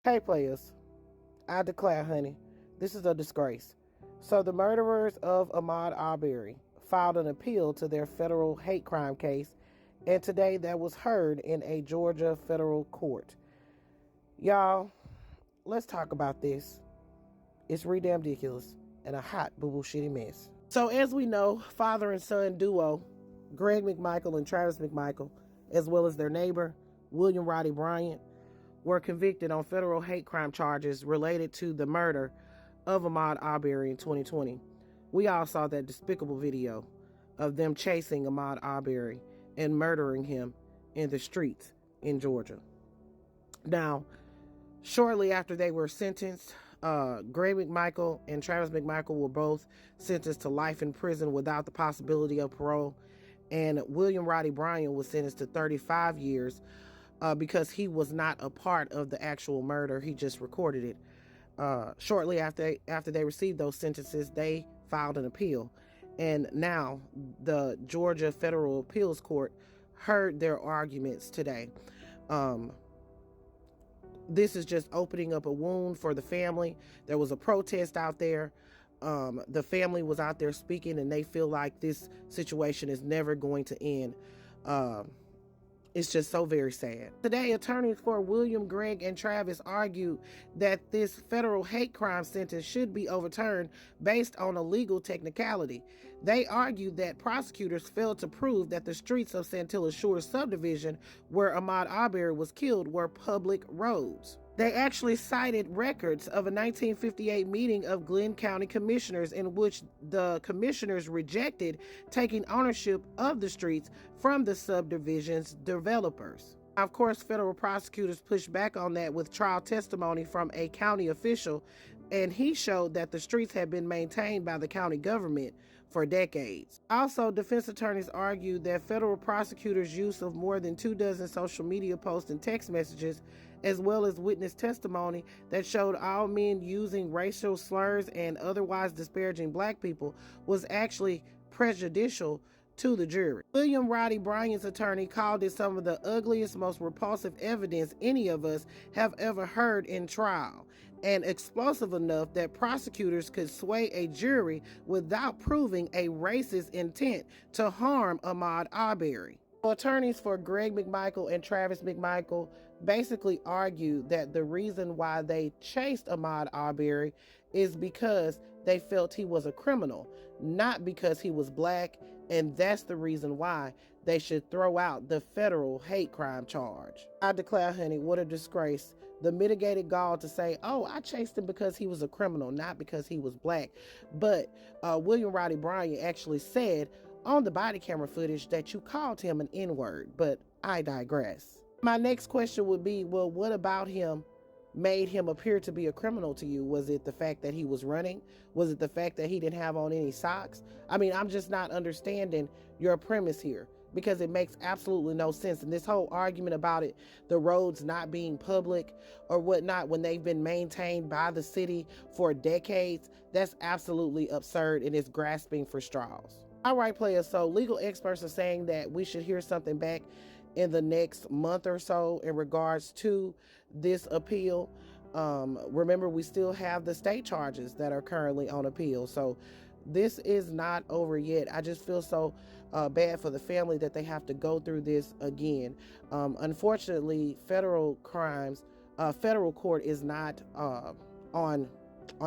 Hey players, I declare, honey, this is a disgrace. So the murderers of Ahmaud Arbery filed an appeal to their federal hate crime case, and today that was heard in a Georgia federal court. Y'all, let's talk about this. It's re-damn ridiculous and a hot boo-boo shitty mess. So as we know, father and son duo, Greg McMichael and Travis McMichael, as well as their neighbor, William Roddy Bryant, were convicted on federal hate crime charges related to the murder of Ahmaud Arbery in 2020. We all saw that despicable video of them chasing Ahmaud Arbery and murdering him in the streets in Georgia. Now, shortly after they were sentenced, Greg McMichael and Travis McMichael were both sentenced to life in prison without the possibility of parole, and William Roddy Bryant was sentenced to 35 years because he was not a part of the actual murder. He just recorded it. Shortly after they received those sentences, they filed an appeal. And now the Georgia Federal Appeals Court heard their arguments today. This is just opening up a wound for the family. There was a protest out there. The family was out there speaking, and they feel like this situation is never going to end. It's just so very sad. Today, attorneys for William, Greg, and Travis argued that this federal hate crime sentence should be overturned based on a legal technicality. They argued that prosecutors failed to prove that the streets of Santilla Shores subdivision, where Ahmaud Arbery was killed, were public roads. They actually cited records of a 1958 meeting of Glenn County commissioners in which the commissioners rejected taking ownership of the streets from the subdivision's developers. Of course, federal prosecutors pushed back on that with trial testimony from a county official, and he showed that the streets had been maintained by the county government for decades. Also, defense attorneys argued that federal prosecutors' use of more than 24 social media posts and text messages, as well as witness testimony that showed all men using racial slurs and otherwise disparaging black people, was actually prejudicial to the jury. William Roddy Bryant's attorney called it some of the ugliest, most repulsive evidence any of us have ever heard in trial, and explosive enough that prosecutors could sway a jury without proving a racist intent to harm Ahmaud Arbery. Attorneys for Greg McMichael and Travis McMichael basically argued that the reason why they chased Ahmaud Arbery is because they felt he was a criminal, not because he was black, and that's the reason why they should throw out the federal hate crime charge. I declare, honey, what a disgrace. The mitigated gall to say, oh, I chased him because he was a criminal, not because he was black. But William Roddy Bryant actually said on the body camera footage that you called him an N-word, but I digress. My next question would be, well, what about him made him appear to be a criminal to you? Was it the fact that he was running? Was it the fact that he didn't have on any socks? I mean, I'm just not understanding your premise here, because it makes absolutely no sense. And this whole argument about it, the roads not being public or whatnot, when they've been maintained by the city for decades, that's absolutely absurd, and it's grasping for straws. All right, players, so legal experts are saying that we should hear something back in the next month or so in regards to this appeal. Remember, we still have the state charges that are currently on appeal, so this is not over yet. I just feel so bad for the family that they have to go through this again. Unfortunately, federal court is not on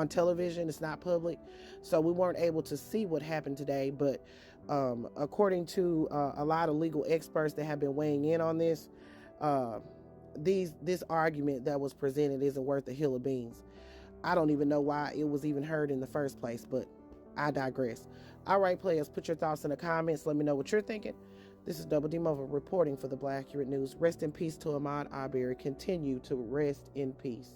television. It's not public, so we weren't able to see what happened today. But according to a lot of legal experts that have been weighing in on this, this argument that was presented isn't worth a hill of beans. I don't even know why it was even heard in the first place, but I digress. All right, players, put your thoughts in the comments. Let me know what you're thinking. This is Double D Mova reporting for the Black Accurate News. Rest in peace to Ahmaud Arbery. Continue to rest in peace.